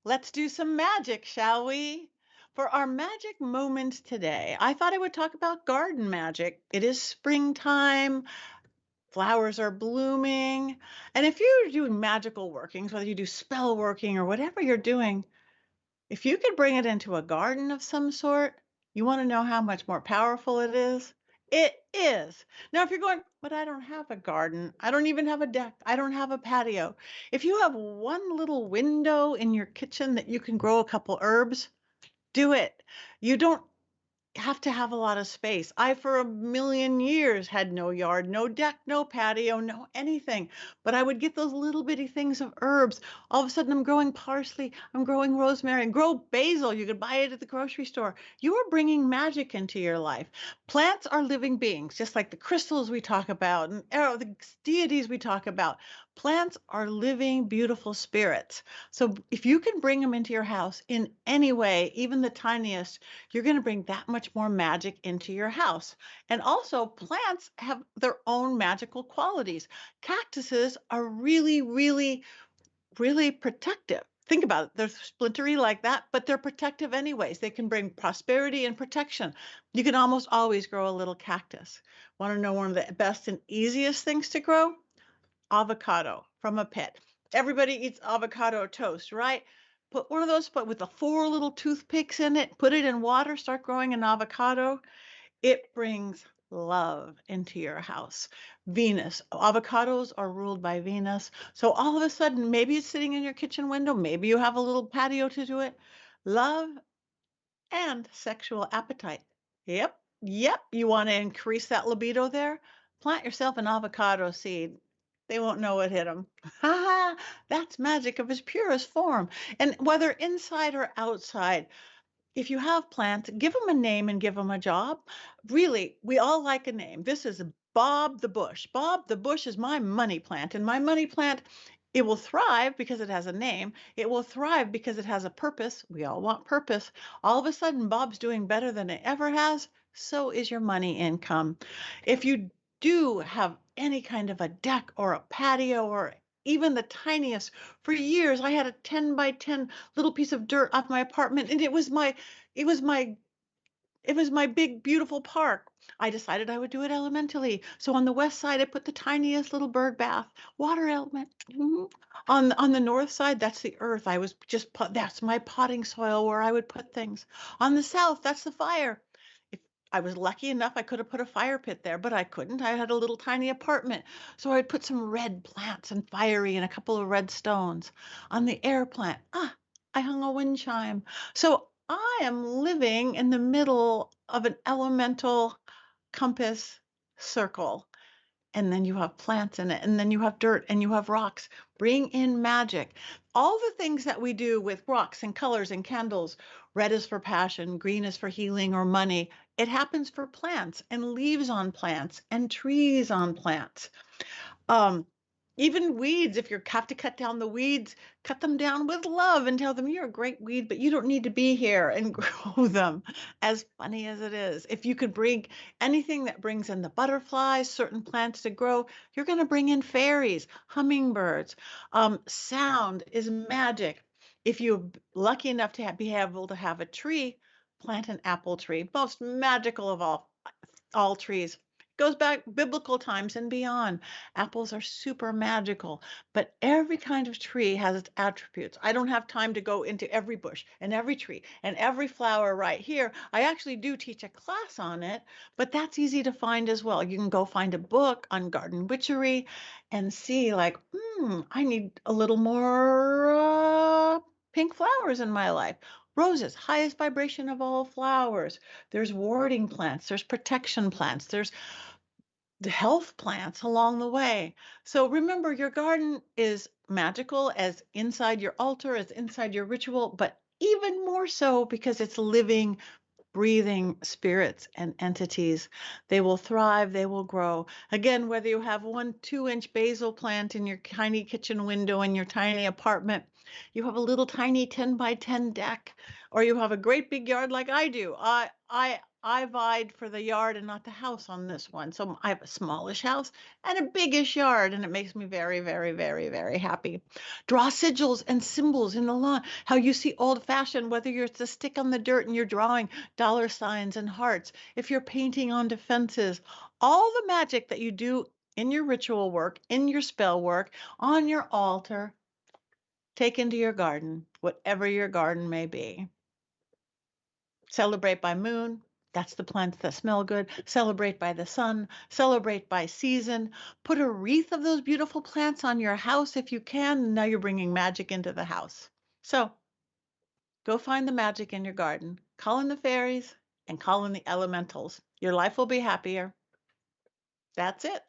Let's do some magic, shall we? For our magic moment today, I thought I would talk about garden magic. It is springtime, flowers are blooming. And if you're doing magical workings, whether you do spell working or whatever you're doing, if you could bring it into a garden of some sort, you want to know how much more powerful it is? It is. Now, if you're going, but I don't have a garden, I don't even have a deck, I don't have a patio. If you have one little window in your kitchen that you can grow a couple herbs, do it. You don't have to have a lot of space. I, for a million years, had no yard, no deck, no patio, no anything. But I would get those little bitty things of herbs. All of a sudden, I'm growing parsley, I'm growing rosemary, and grow basil. You could buy it at the grocery store. You are bringing magic into your life. Plants are living beings, just like the crystals we talk about and the deities we talk about. Plants are living, beautiful spirits. So if you can bring them into your house in any way, even the tiniest, you're going to bring that much more magic into your house. And also, plants have their own magical qualities. Cactuses are really, really, really protective. Think about it. They're splintery like that, but they're protective anyways. They can bring prosperity and protection. You can almost always grow a little cactus. Want to know one of the best and easiest things to grow? Avocado from a pit. Everybody eats avocado toast, right? Put one of those, but with the four little toothpicks in it, put it in water, start growing an avocado. It brings love into your house. Venus, avocados are ruled by Venus. So all of a sudden, maybe it's sitting in your kitchen window, maybe you have a little patio to do it. Love and sexual appetite. Yep, yep. You want to increase that libido there? Plant yourself an avocado seed. They won't know it hit them. Ha ha! That's magic of its purest form. And whether inside or outside, if you have plants, give them a name and give them a job. Really, we all like a name. This is Bob the Bush. Bob the Bush is my money plant, and my money plant, it will thrive because it has a name. It will thrive because it has a purpose. We all want purpose. All of a sudden, Bob's doing better than it ever has. So is your money income. If you do have any kind of a deck or a patio or even the tiniest, for years I had a 10 by 10 little piece of dirt off my apartment, and it was my it was my big beautiful park. I decided I would do it elementally. So on the west side I put the tiniest little bird bath, water element. On the north side, that's the earth. I was just put, that's my potting soil where I would put things. On the south, that's the fire. If I was lucky enough, I could have put a fire pit there, but I couldn't. I had a little tiny apartment. So I'd put some red plants and fiery and a couple of red stones. On the air plant, I hung a wind chime. So I am living in the middle of an elemental compass circle. And then you have plants in it, and then you have dirt and you have rocks. Bring in magic. All the things that we do with rocks and colors and candles, red is for passion, green is for healing or money. It happens for plants and leaves on plants and trees on plants. Um, Even weeds, if you have to cut down the weeds, cut them down with love and tell them you're a great weed, but you don't need to be here and grow them. As funny as it is, if you could bring anything that brings in the butterflies, certain plants to grow, you're going to bring in fairies, hummingbirds. Sound is magic. If you're lucky enough to be able to have a tree, plant an apple tree, most magical of all trees. Goes back biblical times and beyond. Apples are super magical, but every kind of tree has its attributes. I don't have time to go into every bush and every tree and every flower right here. I actually do teach a class on it, but that's easy to find as well. You can go find a book on garden witchery and see like, I need a little more pink flowers in my life. Roses, highest vibration of all flowers. There's warding plants, there's protection plants, there's the health plants along the way. So remember, your garden is magical as inside your altar, as inside your ritual, but even more so because it's living, breathing spirits and entities. They will thrive, they will grow. Again, whether you have 1 2 inch basil plant in your tiny kitchen window in your tiny apartment, you have a little tiny 10 by 10 deck, or you have a great big yard like I do. I vied for the yard and not the house on this one. So I have a smallish house and a biggish yard, and it makes me very, very, very, very happy. Draw sigils and symbols in the lawn. How you see old fashioned, whether you're to stick on the dirt and you're drawing dollar signs and hearts, if you're painting onto fences, all the magic that you do in your ritual work, in your spell work, on your altar, take into your garden, whatever your garden may be. Celebrate by moon. That's the plants that smell good. Celebrate by the sun. Celebrate by season. Put a wreath of those beautiful plants on your house if you can. Now you're bringing magic into the house. So go find the magic in your garden. Call in the fairies and call in the elementals. Your life will be happier. That's it.